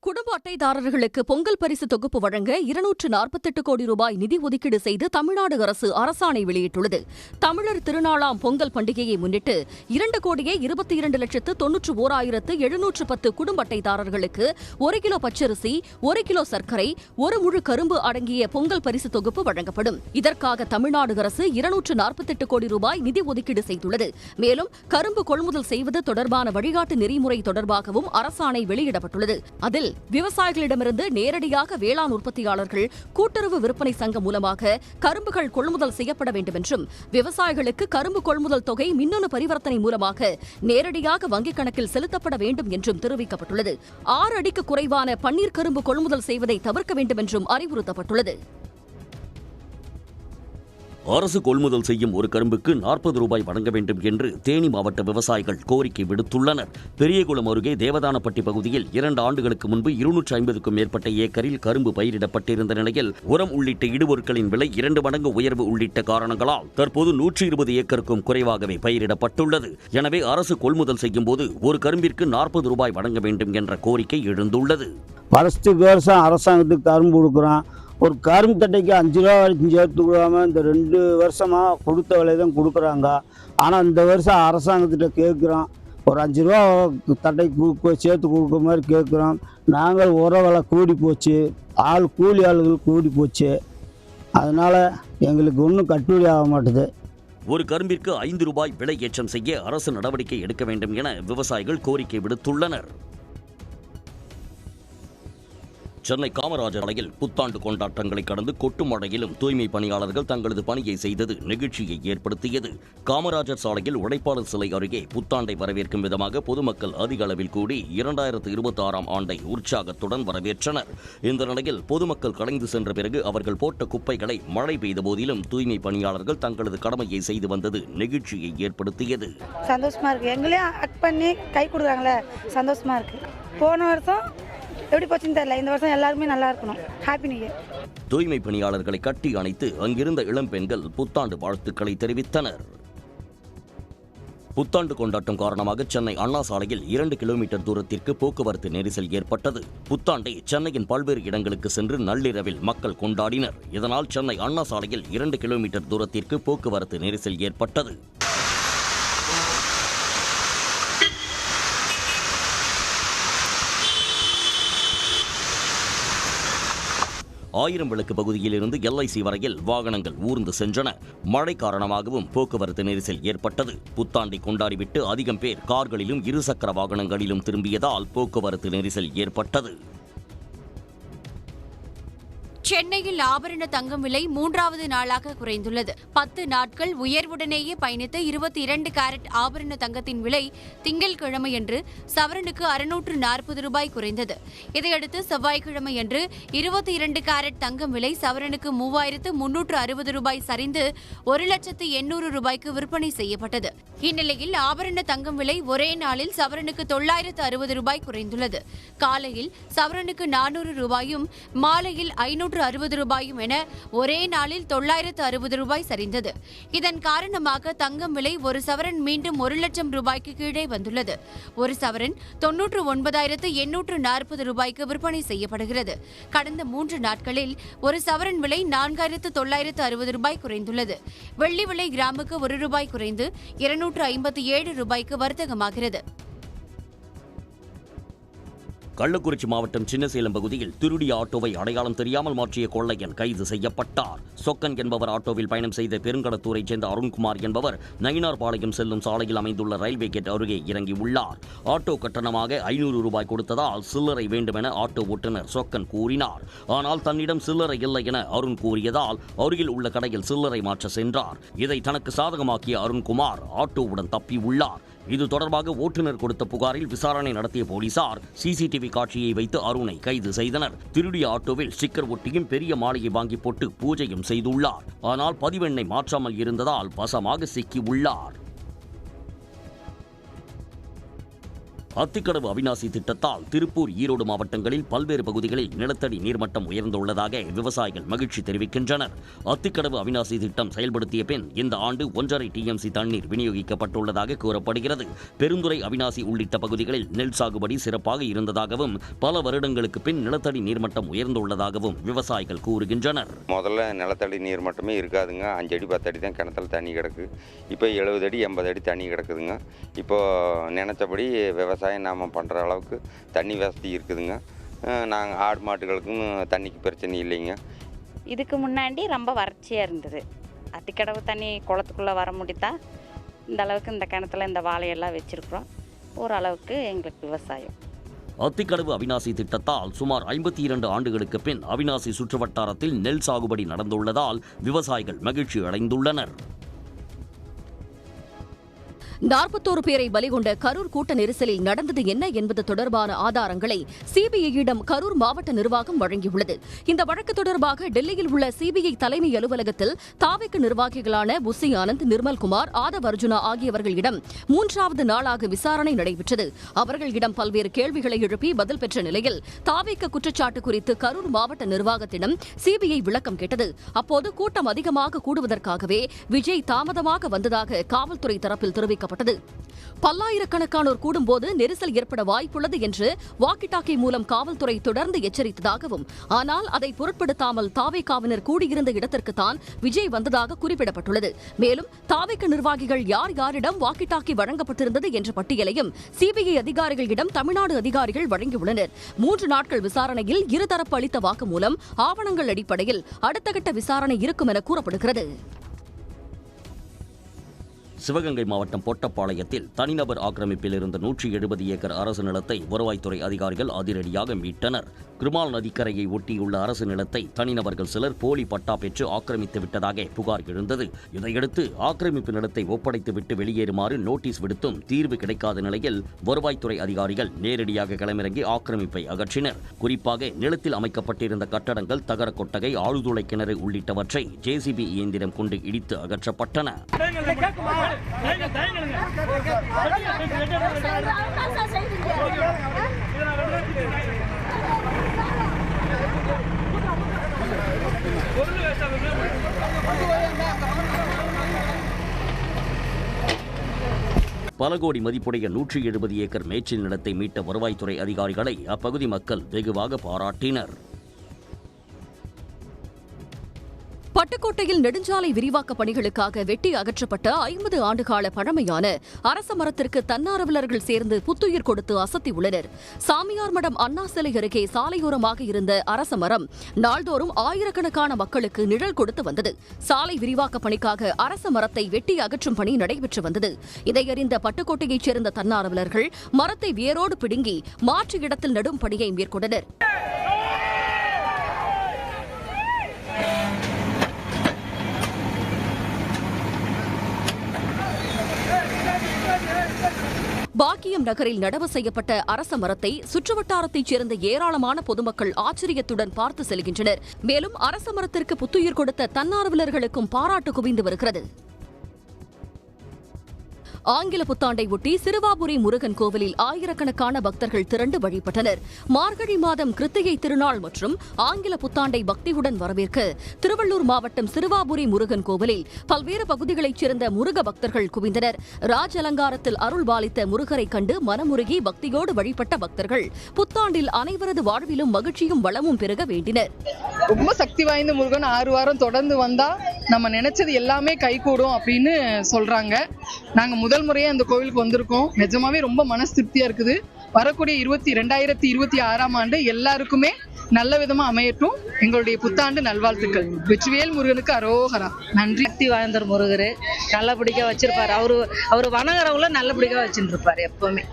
குடும்ப அட்டைதாரர்களுக்கு பொங்கல் பரிசு தொகுப்பு வழங்க 248 கோடி ரூபாய் நிதி ஒதுக்கீடு செய்து தமிழ்நாடு அரசு அரசாணை வெளியிட்டுள்ளது. தமிழர் திருநாளாம் பொங்கல் பண்டிகையை முன்னிட்டு 2,22,91,710 குடும்ப அட்டைதாரர்களுக்கு 1 கிலோ பச்சரிசி, 1 கிலோ சர்க்கரை, 1 முழு கரும்பு அடங்கிய பொங்கல் பரிசு தொகுப்பு வழங்கப்படும். இதற்காக தமிழ்நாடு அரசு 248 கோடி ரூபாய் நிதி ஒதுக்கீடு செய்துள்ளது. மேலும் கரும்பு கொள்முதல் செய்வது தொடர்பான வழிகாட்டு நெறிமுறை தொடர்பாகவும் அரசாணை வெளியிடப்பட்டுள்ளது. அதில் விவசாயிகளிடமிருந்து நேரடியாக வேளாண் உற்பத்தியாளர்கள் கூட்டுறவு விற்பனை சங்கம் மூலமாக கரும்புகள் கொள்முதல் செய்யப்பட வேண்டும் என்றும், விவசாயிகளுக்கு கரும்பு கொள்முதல் தொகை மின்னணு பரிவர்த்தனை மூலமாக நேரடியாக வங்கிக் கணக்கில் செலுத்தப்பட வேண்டும் என்றும் தெரிவிக்கப்பட்டுள்ளது. 6 அடிக்கு குறைவான பன்னீர் கரும்பு கொள்முதல் செய்வதை தவிர்க்க வேண்டும் என்றும் அறிவுறுத்தப்பட்டுள்ளது. அரசு கொள்முதல் செய்யும் ஒரு கரும்புக்கு 40 ரூபாய் வழங்க வேண்டும் என்று தேனி மாவட்ட விவசாயிகள் கோரிக்கை விடுத்துள்ளனர். பெரியகுளம் அருகே தேவதானப்பட்டி பகுதியில் 2 ஆண்டுகளுக்கு முன்பு 250க்கும் மேற்பட்ட ஏக்கரில் கரும்பு பயிரிடப்பட்டிருந்த நிலையில் உரம் உள்ளிட்ட இடுபொருட்களின் விலை 2 மடங்கு உயர்வு உள்ளிட்ட காரணங்களால் தற்போது 120 ஏக்கருக்கும் குறைவாகவே பயிரிடப்பட்டுள்ளது. எனவே அரசு கொள்முதல் செய்யும் போது ஒரு கரும்பிற்கு 40 ரூபாய் வழங்க வேண்டும் என்ற கோரிக்கை எழுந்துள்ளது. வருஷம் அரசாங்கத்துக்கு கரும்பு கொடுக்குறோம். ஒரு கரும்பு தட்டைக்கு 5 ரூபா வரைக்கும் சேர்த்து கொடுக்காம இந்த 2 வருஷமாக கொடுத்த விலை தான் கொடுக்குறாங்க. ஆனால் இந்த வருஷம் அரசாங்கத்திட்ட கேட்குறோம், ஒரு 5 ரூபா தட்டைக்கு சேர்த்து கொடுக்குற மாதிரி கேட்குறோம். நாங்கள் உர விலை கூடி போச்சு, கூலி ஆளுகள் கூடி போச்சு. அதனால் எங்களுக்கு ஒன்றும் கட்டுப்படி ஆக மாட்டுது. ஒரு கரும்பிற்கு 5 ரூபாய் விலை ஏற்றம் செய்ய அரசு நடவடிக்கை எடுக்க வேண்டும் என விவசாயிகள் கோரிக்கை விடுத்துள்ளனர். சென்னை காமராஜர் சாலையில் புத்தாண்டு கொண்டாட்டங்களை கடந்து கொட்டும் மழையிலும் தூய்மை பணியாளர்கள் தங்களது பணியை செய்தது நெகிழ்ச்சியை ஏற்படுத்தியது. காமராஜர் சாலையில் உழைப்பாளர் சிலை அருகே புத்தாண்டை வரவேற்கும் விதமாக பொதுமக்கள் அதிக அளவில் கூடி 2026ஆம் ஆண்டை உற்சாகத்துடன் வரவேற்றனர். இந்த நிலையில் பொதுமக்கள் கலைந்து சென்ற பிறகு அவர்கள் போட்ட குப்பைகளை மழை பெய்த போதிலும் தூய்மை பணியாளர்கள் தங்களது கடமையை செய்து வந்தது நெகிழ்ச்சியை ஏற்படுத்தியது. சந்தோஷமா இருக்கு. எங்களே ஆக்ட் பண்ணி கை கொடுக்குறாங்களே, சந்தோஷமா இருக்கு. போன வருஷம் எப்படி போச்சுன்னு தெரியல, இந்த வருஷம் எல்லாருமே நல்லா இருக்கணும். Happy new year. தூய்மை பணியாளர்களை கட்டி அணைத்து அங்கிருந்த இளம் பெண்கள் புத்தாண்டு வாழ்த்துக்களை தெரிவித்தனர். புத்தாண்டு கொண்டாட்டம் காரணமாக சென்னை அண்ணா சாலையில் 2 கிலோமீட்டர் தூரத்திற்கு போக்குவரத்து நெரிசல் ஏற்பட்டது. புத்தாண்டை சென்னையின் பல்வேறு இடங்களுக்கு சென்று நள்ளிரவில் மக்கள் கொண்டாடினர். இதனால் சென்னை அண்ணா சாலையில் 2 கிலோமீட்டர் தூரத்திற்கு போக்குவரத்து நெரிசல் ஏற்பட்டது. ஆயிரம் விளக்கு பகுதியில் இருந்து LIC வரையில் வாகனங்கள் ஊர்ந்து சென்றன. மழை காரணமாகவும் போக்குவரத்து நெரிசல் ஏற்பட்டது. புத்தாண்டை கொண்டாடிவிட்டு அதிகம் பேர் கார்களிலும் இருசக்கர வாகனங்களிலும் திரும்பியதால் போக்குவரத்து நெரிசல் ஏற்பட்டது. சென்னையில் ஆபரண தங்கம் விலை 3வது நாளாக குறைந்துள்ளது. 10 நாட்கள் உயர்வுடனேயே பயணித்த 22 கேரட் ஆபரண தங்கத்தின் விலை திங்கட்கிழமையன்று சவரனுக்கு 640 ரூபாய் குறைந்தது. இதையடுத்து செவ்வாய்க்கிழமையன்று 22 கேரட் தங்கம் விலை சவரனுக்கு 3360 ரூபாய் சரிந்து 1,800,000 ரூபாய்க்கு விற்பனை செய்யப்பட்டது. இந்நிலையில் ஆபரண தங்கம் விலை ஒரே நாளில் சவரனுக்கு 960 ரூபாய் குறைந்துள்ளது. காலையில் சவரனுக்கு 400 ரூபாயும் மாலையில் 560 ரூபாயும் என ஒரே நாளில் 960 ரூபாய் சரிந்தது. இதன் காரணமாக தங்கம் விலை ஒரு சவரன் மீண்டும் 1 லட்சம் ரூபாய்க்கு கீழே வந்துள்ளது. ஒரு சவரன் 99,840 ரூபாய்க்கு விற்பனை செய்யப்படுகிறது. கடந்த 3 நாட்களில் ஒரு சவரன் விலை 4,960 ரூபாய் குறைந்துள்ளது. வெள்ளி விலை கிராமுக்கு 1 ரூபாய் குறைந்து 257 ரூபாய்க்கு வர்த்தகமாகிறது. கள்ளக்குறிச்சி மாவட்டம் சின்னசேலம் பகுதியில் திருடிய ஆட்டோவை அடையாளம் தெரியாமல் மாற்றிய கொள்ளையன் கைது செய்யப்பட்டார். சொக்கன் என்பவர் ஆட்டோவில் பயணம் செய்த பெருங்கடத்தூரைச் சேர்ந்த அருண்குமார் என்பவர் நயினார்பாளையம் செல்லும் சாலையில் அமைந்துள்ள ரயில்வே கேட் அருகே இறங்கியுள்ளார். ஆட்டோ கட்டணமாக 500 ரூபாய் கொடுத்ததால் சில்லறை வேண்டுமென ஆட்டோ ஓட்டுநர் சொக்கன் கூறினார். ஆனால் தன்னிடம் சில்லறை இல்லை என அருண் கூறியதால் அருகில் உள்ள கடையில் சில்லறை மாற்ற சென்றார். இதை தனக்கு சாதகமாக்கிய அருண்குமார் ஆட்டோவுடன் தப்பியுள்ளார். இது தொடர்பாக ஓட்டுநர் கொடுத்த புகாரில் விசாரணை நடத்திய போலீசார் CCTV காட்சியை வைத்து அருணை கைது செய்தனர். திருடிய ஆட்டோவில் ஸ்டிக்கர் ஒட்டியும் பெரிய மாலையை வாங்கி போட்டு பூஜையும் செய்துள்ளார். ஆனால் பதிவெண்ணை மாற்றாமல் இருந்ததால் வசமாக சிக்கியுள்ளார். அத்திக்கடவு அவிநாசி திட்டத்தால் திருப்பூர், ஈரோடு மாவட்டங்களில் பல்வேறு பகுதிகளில் நிலத்தடி நீர்மட்டம் உயர்ந்துள்ளதாக விவசாயிகள் மகிழ்ச்சி தெரிவிக்கின்றனர். அத்திக்கடவு அவிநாசி திட்டம் செயல்படுத்திய பின் இந்த ஆண்டு 1.5 TMC தண்ணீர் விநியோகிக்கப்பட்டுள்ளதாக கூறப்படுகிறது. பெருந்துறை, அவிநாசி உள்ளிட்ட பகுதிகளில் நெல் சாகுபடி சிறப்பாக இருந்ததாகவும் பல வருடங்களுக்கு பின் நிலத்தடி நீர்மட்டம் உயர்ந்துள்ளதாகவும் விவசாயிகள் கூறுகின்றனர். முதல்ல நிலத்தடி நீர் மட்டுமே இருக்காதுங்க. 5 அடி 10 அடி தான் கிணத்துல தண்ணி கிடக்கு. இப்போ 70 அடி 80 அடி தண்ணி கிடக்குதுங்க. இப்போ நினச்சபடி விவசாயம் நாம் பண்ணுற அளவுக்கு தண்ணி வசதி இருக்குதுங்க. நாங்கள் ஆடு மாட்டுகளுக்கும் தண்ணிக்கு பிரச்சனை இல்லைங்க. இதுக்கு முன்னாடி ரொம்ப வறட்சியாக இருந்தது. அத்திக்கடவு தண்ணி குளத்துக்குள்ளே வர முடித்தா இந்த அளவுக்கு இந்த கிணத்துல இந்த வாழையெல்லாம் வச்சுருக்குறோம். ஓரளவுக்கு எங்களுக்கு விவசாயம். அத்திக்கடவு அவிநாசி திட்டத்தால் சுமார் 52 ஆண்டுகளுக்கு பின் அவிநாசி சுற்றுவட்டாரத்தில் நெல் சாகுபடி நடந்துள்ளதால் விவசாயிகள் மகிழ்ச்சி அடைந்துள்ளனர். 41 பேரை பலிகொண்ட கரூர் கூட்ட நெரிசலில் நடந்தது என்ன என்பது தொடர்பான ஆதாரங்களை சிபிஐயிடம் கரூர் மாவட்ட நிர்வாகம் வழங்கியுள்ளது. இந்த வழக்கு தொடர்பாக டெல்லியில் உள்ள சிபிஐ தலைமை அலுவலகத்தில் தாவேக நிர்வாகிகளான புசி ஆனந்த், நிர்மல்குமார், ஆதவ் அர்ஜுனா ஆகியவர்களிடம் 3வது நாளாக விசாரணை நடைபெற்றது. அவர்களிடம் பல்வேறு கேள்விகளை எழுப்பி பதில் பெற்ற நிலையில் தாவேக குற்றச்சாட்டு குறித்து கரூர் மாவட்ட நிர்வாகத்திடம் சிபிஐ விளக்கம் கேட்டது. அப்போது கூட்டம் அதிகமாக கூடுவதற்காகவே விஜய் தாமதமாக வந்ததாக காவல்துறை தரப்பில் தெரிவிக்கப்பட்டது. பல்லாயிரக்கணக்கானோர் கூடும்போது நெரிசல் ஏற்பட வாய்ப்புள்ளது என்று வாக்கி டாக்கி மூலம் காவல்துறை தொடர்ந்து எச்சரித்ததாகவும், ஆனால் அதை பொருட்படுத்தாமல் தாவேகாவினர் கூடியிருந்த இடத்திற்குத்தான் விஜய் வந்ததாக குறிப்பிடப்பட்டுள்ளது. மேலும் தாவேக நிர்வாகிகள் யார் யாரிடம் வாக்கி டாக்கி வழங்கப்பட்டிருந்தது என்ற பட்டியலையும் சிபிஐ அதிகாரிகளிடம் தமிழ்நாடு அதிகாரிகள் வழங்கியுள்ளனர். 3 நாட்கள் விசாரணையில் இருதரப்பு அளித்த வாக்குமூலம், ஆவணங்கள் அடிப்படையில் அடுத்த கட்ட விசாரணை இருக்கும் என கூறப்படுகிறது. சிவகங்கை மாவட்டம் பொட்டப்பாளையத்தில் தனிநபர் ஆக்கிரமிப்பில் இருந்த 170 ஏக்கர் அரசு நிலத்தை வருவாய்த்துறை அதிகாரிகள் அதிரடியாக மீட்டனர். கிருமால் நதிக்கரையை ஒட்டியுள்ள அரசு நிலத்தை தனிநபர்கள் சிலர் போலி பட்டா பெற்று ஆக்கிரமித்து விட்டதாக புகார் எழுந்தது. இதையடுத்து ஆக்கிரமிப்பு நிலத்தை ஒப்படைத்துவிட்டு வெளியேறுமாறு நோட்டீஸ் விடுத்தும் தீர்வு கிடைக்காத நிலையில் வருவாய்த்துறை அதிகாரிகள் நேரடியாக களமிறங்கி ஆக்கிரமிப்பை அகற்றினர். குறிப்பாக நிலத்தில் அமைக்கப்பட்டிருந்த கட்டடங்கள், தகர கொட்டகை, ஆழ்துளை கிணறு உள்ளிட்டவற்றை JCB இயந்திரம் கொண்டு இடித்து அகற்றப்பட்டன. பல கோடி மதிப்புடைய 170 ஏக்கர் மேய்ச்சல் நிலத்தை மீட்ட வருவாய்த்துறை அதிகாரிகளை அப்பகுதி மக்கள் வெகுவாக பாராட்டினர். பட்டுக்கோட்டையில் நெடுஞ்சாலை விரிவாக்க பணிகளுக்காக வெட்டி அகற்றப்பட்ட 50 ஆண்டுகால பழமையான அரச மரத்திற்கு தன்னார்வலர்கள் சேர்ந்து புத்துயிர் கொடுத்து அசத்தியுள்ளனர். சாமியார்மடம் அண்ணா சிலை அருகே சாலையோரமாக இருந்த அரச மரம் நாள்தோறும் ஆயிரக்கணக்கான மக்களுக்கு நிழல் கொடுத்து வந்தது. சாலை விரிவாக்க பணிக்காக அரச மரத்தை வெட்டி அகற்றும் பணி நடைபெற்று வந்தது. இதையறிந்த பட்டுக்கோட்டையைச் சேர்ந்த தன்னார்வலர்கள் மரத்தை வேரோடு பிடுங்கி மாற்று இடத்தில் நடும் பணியை மேற்கொண்டனர். பாக்கியம் நகரில் நடவு செய்யப்பட்ட அரச மரத்தை சுற்றுவட்டாரத்தைச் சேர்ந்த ஏராளமான பொதுமக்கள் ஆச்சரியத்துடன் பார்த்து செல்கின்றனர். மேலும் அரச மரத்திற்கு புத்துயிர் கொடுத்த தன்னார்வலர்களுக்கும் பாராட்டு குவிந்து வருகிறது. ஆங்கில புத்தாண்டை ஒட்டி சிறுவாபுரி முருகன் கோவிலில் ஆயிரக்கணக்கான பக்தர்கள் திரண்டு வழிபட்டனர். மார்கழி மாதம் கிருத்திகை திருநாள் மற்றும் ஆங்கில புத்தாண்டை பக்தியுடன் வரவேற்க திருவள்ளூர் மாவட்டம் சிறுவாபுரி முருகன் கோவிலில் பல்வேறு பகுதிகளைச் சேர்ந்த முருக பக்தர்கள் குவிந்தனர். ராஜ் அலங்காரத்தில் அருள் பாலித்த முருகரை கண்டு மனமுருகி பக்தியோடு வழிபட்ட பக்தர்கள் புத்தாண்டில் அனைவரது வாழ்விலும் மகிழ்ச்சியும் வளமும் பெருக வேண்டினர். ரொம்ப சக்தி வாய்ந்த முருகன் 6 வாரம் தொடர்ந்து வந்தா நம்ம நினைச்சது எல்லாமே கைகூடும் அப்படின்னு சொல்றாங்க. நாங்க முதல் முறையா இந்த கோவிலுக்கு வந்திருக்கோம். நிஜமாவே ரொம்ப மனசு திருப்தியா இருக்குது. வரக்கூடிய 2026ஆம் ஆண்டு எல்லாருக்குமே நல்ல விதமா அமையட்டும். எங்களுடைய புத்தாண்டு நல்வாழ்த்துக்கள். வெற்றிவேல் முருகனுக்கு அரோகரா. நன்றி. சக்தி வாய்ந்த முருகர் நல்லபடியா வச்சிருப்பாரு. அவரு வணங்குறவங்கள நல்லபடியா வச்சுட்டு இருப்பாரு எப்பவுமே.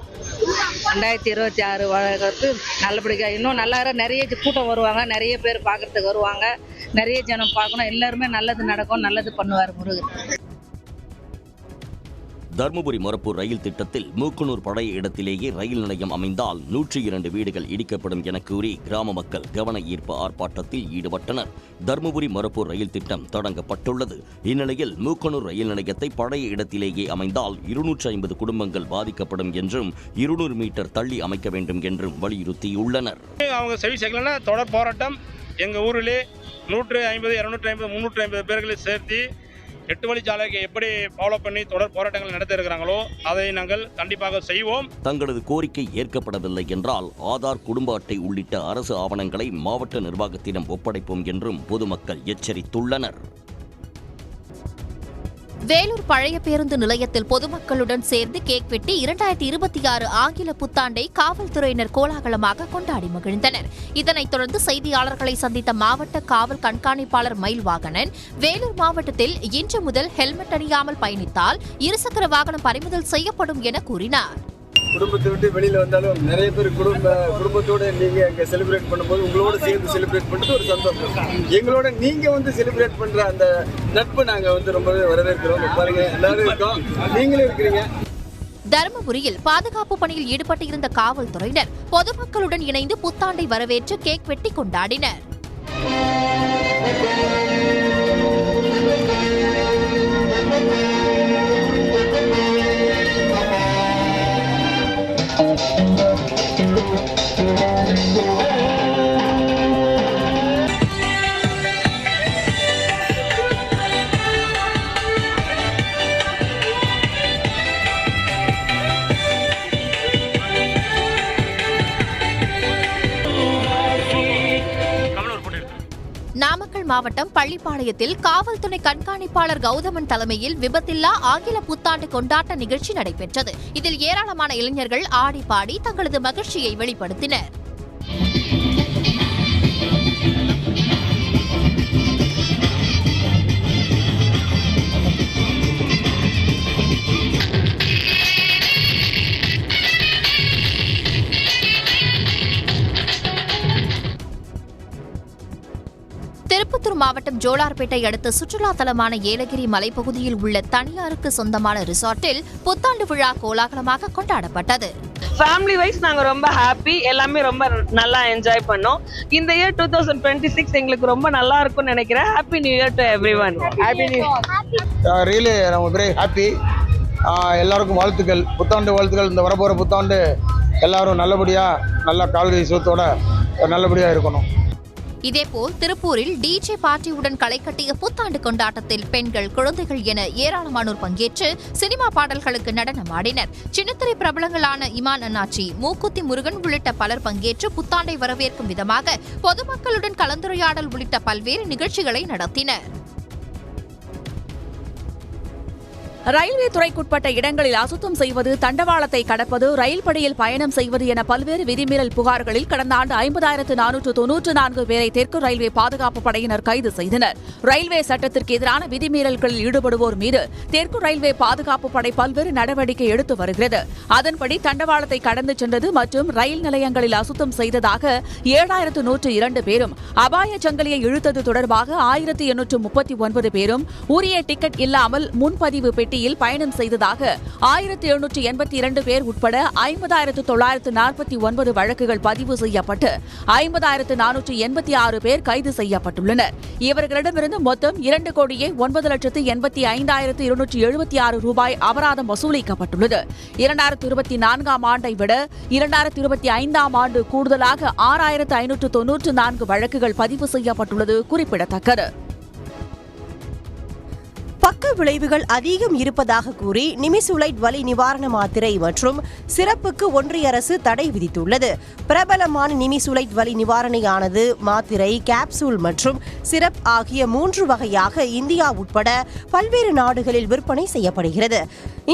2026 வழக்கத்து நல்லபடியா இன்னும் நல்லா நிறைய கூட்டம் வருவாங்க. நிறைய பேர் பார்க்கறதுக்கு வருவாங்க. நிறைய ஜனம் பார்க்கணும். எல்லாருமே நல்லது நடக்கும், நல்லது பண்ணுவார் முருகர். தருமபுரி மொரப்பூர் ரயில் திட்டத்தில் மூக்கனூர் பழைய இடத்திலேயே ரயில் நிலையம் அமைந்தால் 102 வீடுகள் இடிக்கப்படும் என கூறி கிராம மக்கள் கவன ஈர்ப்பு ஆர்ப்பாட்டத்தில் ஈடுபட்டனர். தருமபுரி மொரப்பூர் ரயில் திட்டம் தொடங்கப்பட்டுள்ளது. இந்நிலையில் மூக்கனூர் ரயில் நிலையத்தை பழைய இடத்திலேயே அமைந்தால் 250 குடும்பங்கள் பாதிக்கப்படும் என்றும் 200 மீட்டர் தள்ளி அமைக்க வேண்டும் என்றும் வலியுறுத்தியுள்ளனர். அவங்க செவி சேர்க்கலன்னா தொடர் போராட்டம் எங்கள் ஊரிலே 150, 250, 350 பேர்களை சேர்த்து 8 வழிச்சாலைக்கு எப்படி ஃபாலோ பண்ணி தொடர் போராட்டங்கள் நடத்த இருக்கிறாங்களோ அதை நாங்கள் கண்டிப்பாக செய்வோம். தங்களது கோரிக்கை ஏற்கப்படவில்லை என்றால் ஆதார், குடும்ப அட்டை உள்ளிட்ட அரசு ஆவணங்களை மாவட்ட நிர்வாகத்திடம் ஒப்படைப்போம் என்றும் பொதுமக்கள் எச்சரித்துள்ளனர். வேலூர் பழைய பேருந்து நிலையத்தில் பொதுமக்களுடன் சேர்ந்து கேக் வெட்டி 2026 ஆங்கில புத்தாண்டை காவல்துறையினர் கோலாகலமாக கொண்டாடி மகிழ்ந்தனர். இதனைத் தொடர்ந்து செய்தியாளர்களை சந்தித்த மாவட்ட காவல் கண்காணிப்பாளர் மயில்வாகனன், வேலூர் மாவட்டத்தில் இன்று முதல் ஹெல்மெட் அணியாமல் பயணித்தால் இருசக்கர வாகனம் பறிமுதல் செய்யப்படும் என கூறினார். குடும்பத்தை விட்டு வெளியில் வந்தாலும் நிறைய பேர் குடும்பத்தோடு நீங்கள் அங்கே செலிப்ரேட் பண்ணும்போது உங்களோட சேர்ந்து செலிப்ரேட் பண்ணுறது ஒரு சந்தோஷம். எங்களோட நீங்கள் வந்து செலிப்ரேட் பண்ணுற அந்த நட்பு நாங்கள் வந்து ரொம்பவே வரவேற்கிறோம். பாருங்க, எல்லாரும் இருக்கோம், நீங்களும் இருக்கிறீங்க. தருமபுரியில் பாதுகாப்பு பணியில் ஈடுபட்டிருந்த காவல்துறையினர் பொதுமக்களுடன் இணைந்து புத்தாண்டை வரவேற்று கேக் வெட்டி கொண்டாடினர். நாமக்கல் மாவட்டம் பள்ளிப்பாளையத்தில் காவல்துறை கண்காணிப்பாளர் கௌதமன் தலைமையில் விபத்தில்லா ஆங்கில புத்தாண்டு கொண்டாட்ட நிகழ்ச்சி நடைபெற்றது. இதில் ஏராளமான இளைஞர்கள் ஆடி பாடி தங்களது மகிழ்ச்சியை வெளிப்படுத்தினர். திருப்பத்தூர் மாவட்டம் ஜோலார்பேட்டை அடுத்த சுற்றுலா தலமான ஏலகிரி மலைப்பகுதியில் உள்ள தனியாருக்கு சொந்தமான ரிசார்ட்டில் புத்தாண்டு விழா கோலாகலமாக கொண்டாடப்பட்டது. ஃபேமிலி வைஸ் நாங்கள் ரொம்ப ஹாப்பி, எல்லாமே ரொம்ப நல்லா என்ஜாய் பண்ணோம். இந்த இயர் 2026 எங்களுக்கு ரொம்ப நல்லா இருக்கும்னு நினைக்கிறேன். Happy new year to everyone. Happy new year. Really நம்ம வெரி ஹாப்பி. எல்லாருக்கும் வாழ்த்துக்கள், புத்தாண்டு வாழ்த்துக்கள். இந்த வரப்போகிற புத்தாண்டு எல்லாரும் நல்ல கால்கை சுத்தோட நல்லபடியாக இருக்கணும். இதேபோல் திருப்பூரில் டிஜே பார்ட்டியுடன் களை கட்டிய புத்தாண்டு கொண்டாட்டத்தில் பெண்கள், குழந்தைகள் என ஏராளமானோர் பங்கேற்று சினிமா பாடல்களுக்கு நடனமாடினர். சின்னத்திரை பிரபலங்களான இமான் அண்ணாச்சி, மூக்குத்தி முருகன் உள்ளிட்ட பலர் பங்கேற்று புத்தாண்டை வரவேற்கும் விதமாக பொதுமக்களுடன் கலந்துரையாடல் உள்ளிட்ட பல்வேறு நிகழ்ச்சிகளை நடத்தினர். ரயில்வே துறைக்குட்பட்ட இடங்களில் அசுத்தம் செய்வது, தண்டவாளத்தை கடப்பது, ரயில் படியில் பயணம் செய்வது என பல்வேறு விதிமீறல் புகார்களில் கடந்த ஆண்டு 50,494 பேரை தெற்கு ரயில்வே பாதுகாப்பு படையினர் கைது செய்தனர். ரயில்வே சட்டத்திற்கு எதிரான விதிமீறல்களில் ஈடுபடுவோர் மீது தெற்கு ரயில்வே பாதுகாப்பு படை பல்வேறு நடவடிக்கை எடுத்து வருகிறது. அதன்படி தண்டவாளத்தை கடந்து சென்றது மற்றும் ரயில் நிலையங்களில் அசுத்தம் செய்ததாக 7,102 பேரும், அபாய சங்கிலியை இழுத்தது தொடர்பாக 1,839 பேரும், உரிய டிக்கெட் இல்லாமல் முன்பதிவு பெட்டி பயணம் செய்ததாக 1,782 பேர் உட்பட 50,949 வழக்குகள் பதிவு செய்யப்பட்டு 50,486 பேர் கைது செய்யப்பட்டுள்ளனர். இவர்களிடமிருந்து மொத்தம் 2,80,85,276 ரூபாய் அபராதம் வசூலிக்கப்பட்டுள்ளது. 2024 ஆண்டை விட 2025 ஆண்டு கூடுதலாக 6,594 வழக்குகள் பதிவு செய்யப்பட்டுள்ளது குறிப்பிடத்தக்கது. பக்க விளைவுகள் அதிகம் இருப்பதாக கூறி நிமிசுலைட் வலி நிவாரண மாத்திரை மற்றும் சிரப்புக்கு ஒன்றிய அரசு தடை விதித்துள்ளது. பிரபலமான நிமிசுலைட் வலி நிவாரணியானது மாத்திரை, கேப்சூல் மற்றும் சிரப் ஆகிய 3 வகையாக இந்தியா உட்பட பல்வேறு நாடுகளில் விற்பனை செய்யப்படுகிறது.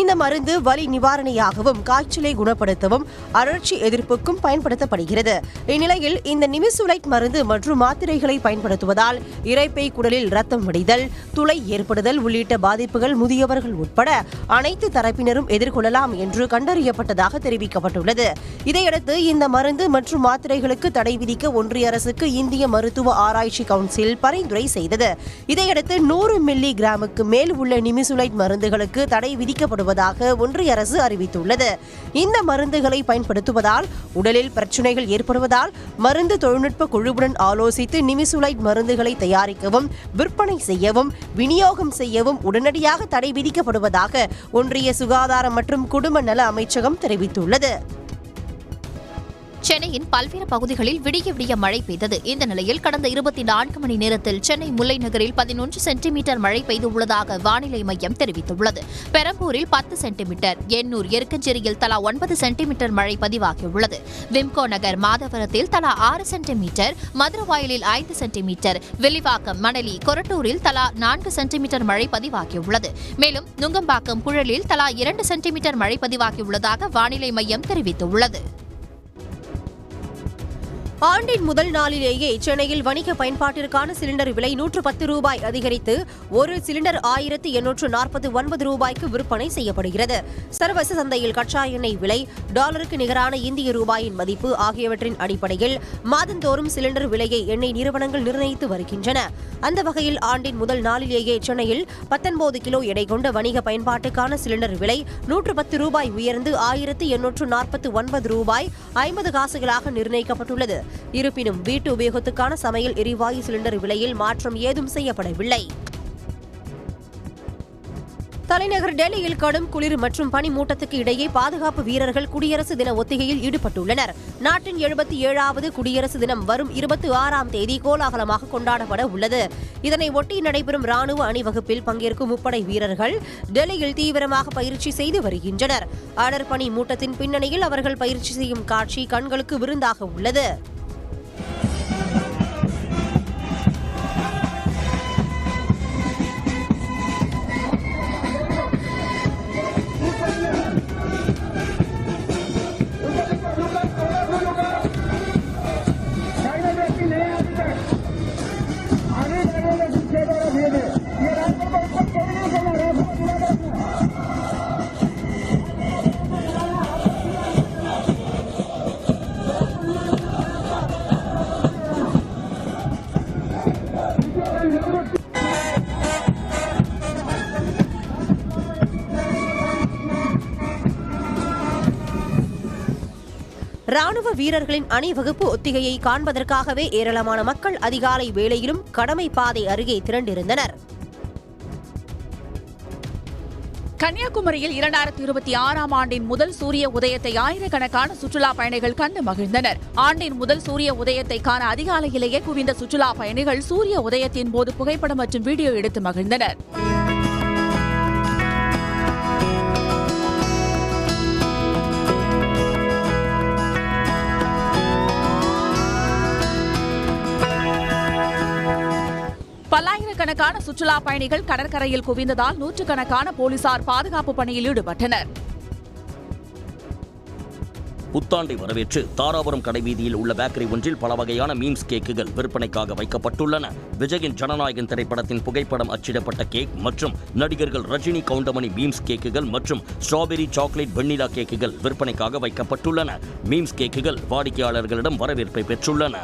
இந்த மருந்து வலி நிவாரணியாகவும், காய்ச்சலை குணப்படுத்தவும், அழற்சி எதிர்ப்புக்கும் பயன்படுத்தப்படுகிறது. இந்நிலையில் இந்த நிமிசுலைட் மருந்து மற்றும் மாத்திரைகளை பயன்படுத்துவதால் இரைப்பை குடலில் ரத்தம் வடிதல், துளை ஏற்படுதல் உள்ளிட்ட உள்ளிட்ட பாதிப்புகள் முதியவர்கள் உட்பட அனைத்து தரப்பினரும் எதிர்கொள்ளலாம் என்று கண்டறியப்பட்டதாக தெரிவிக்கப்பட்டுள்ளது. இதையடுத்து இந்த மருந்து மற்றும் மாத்திரைகளுக்கு தடை விதிக்க ஒன்றிய அரசுக்கு இந்திய மருத்துவ ஆராய்ச்சி கவுன்சில் பரிந்துரை செய்தது. இதையடுத்து 100 மில்லி கிராமுக்கு மேல் உள்ள நிமிசுலைட் மருந்துகளுக்கு தடை விதிக்கப்படுவதாக ஒன்றிய அரசு அறிவித்துள்ளது. இந்த மருந்துகளை பயன்படுத்துவதால் உடலில் பிரச்சனைகள் ஏற்படுவதால் மருந்து தொழில்நுட்ப குழுவுடன் ஆலோசித்து நிமிசுலைட் மருந்துகளை தயாரிக்கவும், விற்பனை செய்யவும், விநியோகம் செய்யவும் உடனடியாக தடை விதிக்கப்படுவதாக ஒன்றிய சுகாதாரம் மற்றும் குடும்ப நல அமைச்சகம் தெரிவித்துள்ளது. சென்னையின் பல்வேறு பகுதிகளில் விடிய விடிய மழை பெய்தது. இந்த நிலையில் கடந்த 24 மணி நேரத்தில் சென்னை முல்லை நகரில் 11 சென்டிமீட்டர் மழை பெய்துள்ளதாக வானிலை மையம் தெரிவித்துள்ளது. பெரம்பூரில் 10 சென்டிமீட்டர், எண்ணூர், எருக்கஞ்சேரியில் தலா 9 சென்டிமீட்டர் மழை பதிவாகியுள்ளது. விம்கோ நகர், மாதவரத்தில் தலா 6 சென்டிமீட்டர், மதுரவாயலில் 5 சென்டிமீட்டர், வில்லிவாக்கம், மணலி, கொரட்டூரில் தலா 4 சென்டிமீட்டர் மழை பதிவாகியுள்ளது. மேலும் நுங்கம்பாக்கம், புழலில் தலா 2 சென்டிமீட்டர் மழை பதிவாகியுள்ளதாக வானிலை மையம் தெரிவித்துள்ளது. ஆண்டின் முதல் நாளிலேயே சென்னையில் வணிக பயன்பாட்டிற்கான சிலிண்டர் விலை 110 ரூபாய் அதிகரித்து ஒரு சிலிண்டர் 1849 ரூபாய்க்கு விற்பனை செய்யப்படுகிறது. சர்வதேச சந்தையில் கச்சா எண்ணெய் விலை, டாலருக்கு நிகரான இந்திய ரூபாயின் மதிப்பு ஆகியவற்றின் அடிப்படையில் மாதந்தோறும் சிலிண்டர் விலையை எண்ணெய் நிறுவனங்கள் நிர்ணயித்து வருகின்றன. அந்த வகையில் ஆண்டின் முதல் நாளிலேயே சென்னையில் 19 கிலோ எடை கொண்ட வணிக பயன்பாட்டுக்கான சிலிண்டர் விலை 110 ரூபாய் உயர்ந்து 1849 ரூபாய் 50 காசுகளாக நிர்ணயிக்கப்பட்டுள்ளது. இருப்பினும் வீட்டு உபயோகத்துக்கான சமையல் எரிவாயு சிலிண்டர் விலையில் மாற்றம் ஏதும் செய்யப்படவில்லை. தலைநகர் டெல்லியில் கடும் குளிர் மற்றும் பனிமூட்டத்துக்கு இடையே பாதுகாப்பு வீரர்கள் குடியரசு தின ஒத்திகையில் ஈடுபட்டுள்ளனர். நாட்டின் 77வது குடியரசு தினம் வரும் 26ஆம் தேதி கோலாகலமாக கொண்டாடப்பட உள்ளது. இதனை ஒட்டி நடைபெறும் ராணுவ அணிவகுப்பில் பங்கேற்கும் முப்படை வீரர்கள் டெல்லியில் தீவிரமாக பயிற்சி செய்து வருகின்றனர். அடர் பனி மூட்டத்தின் பின்னணியில் அவர்கள் பயிற்சி செய்யும் காட்சி கண்களுக்கு விருந்தாக உள்ளது. ராணுவ வீரர்களின் அணிவகுப்பு ஒத்திகையை காண்பதற்காகவே ஏராளமான மக்கள் அதிகாலை வேளையிலும் கடமை பாதை அருகே திரண்டிருந்தனர். கன்னியாகுமரியில் 2026ஆம் ஆண்டின் முதல் சூரிய உதயத்தை ஆயிரக்கணக்கான சுற்றுலா பயணிகள் கண்டு மகிழ்ந்தனர். ஆண்டின் முதல் சூரிய உதயத்தை காண அதிகாலையிலேயே குவிந்த சுற்றுலா பயணிகள் சூரிய உதயத்தின் போது புகைப்படம் மற்றும் வீடியோ எடுத்து மகிழ்ந்தனர். பல்லாயிரக்கணக்கான சுற்றுலா பயணிகள் கடற்கரையில் குவிந்ததால் நூற்றுக்கணக்கான போலீசார் பாதுகாப்பு பணியில் ஈடுபட்டனர். புத்தாண்டை வரவேற்று தாராபுரம் கடைவீதியில் உள்ள பேக்கரி ஒன்றில் பல வகையான மீம்ஸ் கேக்குகள் விற்பனைக்காக வைக்கப்பட்டுள்ளன. விஜயின் ஜனநாயகன் திரைப்படத்தின் புகைப்படம் அச்சிடப்பட்ட கேக் மற்றும் நடிகர்கள் ரஜினி, கவுண்டமணி மீம்ஸ் கேக்குகள் மற்றும் ஸ்ட்ராபெரி, சாக்லேட், வெண்ணிலா கேக்குகள் விற்பனைக்காக வைக்கப்பட்டுள்ளன. மீம்ஸ் கேக்குகள் வாடிக்கையாளர்களிடம் வரவேற்பை பெற்றுள்ளன.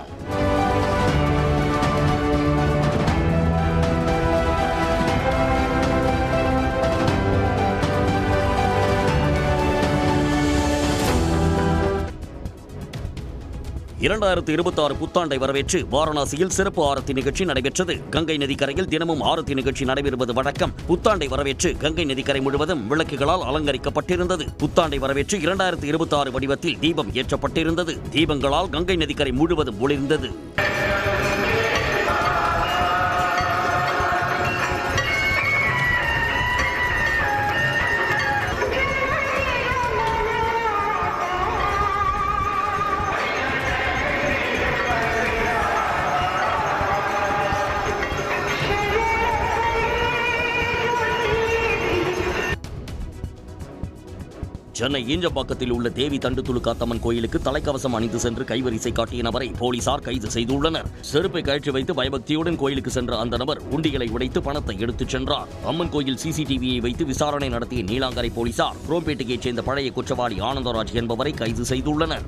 இரண்டாயிரத்து 26 புத்தாண்டை வரவேற்று வாரணாசியில் சிறப்பு ஆரத்தி நிகழ்ச்சி நடைபெற்றது. கங்கை நதிக்கரையில் தினமும் ஆரத்தி நிகழ்ச்சி நடைபெறுவது வழக்கம். புத்தாண்டை வரவேற்று கங்கை நதிக்கரை முழுவதும் விளக்குகளால் அலங்கரிக்கப்பட்டிருந்தது. புத்தாண்டை வரவேற்று 2026 வடிவத்தில் தீபம் ஏற்றப்பட்டிருந்தது. தீபங்களால் கங்கை நதிக்கரை முழுவதும் ஒளிர்ந்தது. சென்னை ஈஞ்சப்பாக்கத்தில் உள்ள தேவி தண்டு துலுக்காத்தம்மன் கோயிலுக்கு தலைக்கவசம் அணிந்து சென்று கைவரிசை காட்டிய நபரை போலீசார் கைது செய்துள்ளனர். செருப்பை கழற்றி வைத்து பயபக்தியுடன் கோயிலுக்கு சென்ற அந்த நபர் உண்டிகளை உடைத்து பணத்தை எடுத்துச் சென்றார். அம்மன் கோயில் சிசிடிவியை வைத்து விசாரணை நடத்திய நீலாங்கரை போலீசார் குரோம்பேட்டையைச் சேர்ந்த பழைய குற்றவாளி ஆனந்தராஜ் என்பவரை கைது செய்துள்ளனர்.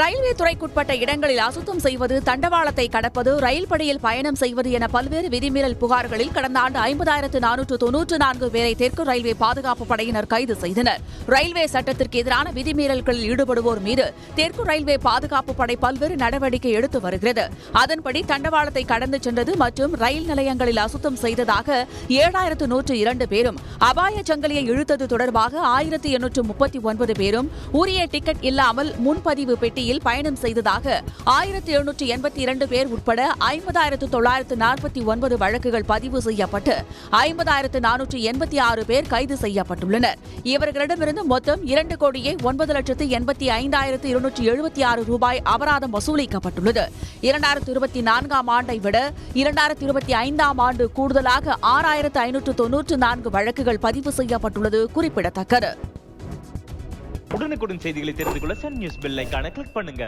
ரயில்வே துறைக்குட்பட்ட இடங்களில் அசுத்தம் செய்வது, தண்டவாளத்தை கடப்பது, ரயில் படியில் பயணம் செய்வது என பல்வேறு விதிமீறல் புகார்களில் கடந்த ஆண்டு 50,494 பேரை தெற்கு ரயில்வே பாதுகாப்பு படையினர் கைது செய்தனர். ரயில்வே சட்டத்திற்கு எதிரான விதிமீறல்களில் ஈடுபடுவோர் மீது தெற்கு ரயில்வே பாதுகாப்பு படை பல்வேறு நடவடிக்கை எடுத்து வருகிறது. அதன்படி தண்டவாளத்தை கடந்து சென்றது மற்றும் ரயில் நிலையங்களில் அசுத்தம் செய்ததாக 7,102 பேரும், அபாய சங்கிலியை இழுத்தது தொடர்பாக 1,839 பேரும், உரிய டிக்கெட் இல்லாமல் முன்பதிவு பெட்டியில் பயணம் செய்ததாக 1,782 பேர் உட்பட 50,949 வழக்குகள் பதிவு செய்யப்பட்டு 50,486 பேர் கைது செய்யப்பட்டுள்ளனர். இவர்களிடமிருந்து மொத்தம் 2,80,85,276 ரூபாய் அபராதம் வசூலிக்கப்பட்டுள்ளது. 2024ஆம் ஆண்டை விட 2025ஆம் ஆண்டு கூடுதலாக 6,594 வழக்குகள் பதிவு செய்யப்பட்டுள்ளது குறிப்பிடத்தக்கது. உடனுக்குடன் செய்திகளை தெரிந்து கொள்ள சன் நியூஸ் பெல் ஐகானை கிளிக் பண்ணுங்க.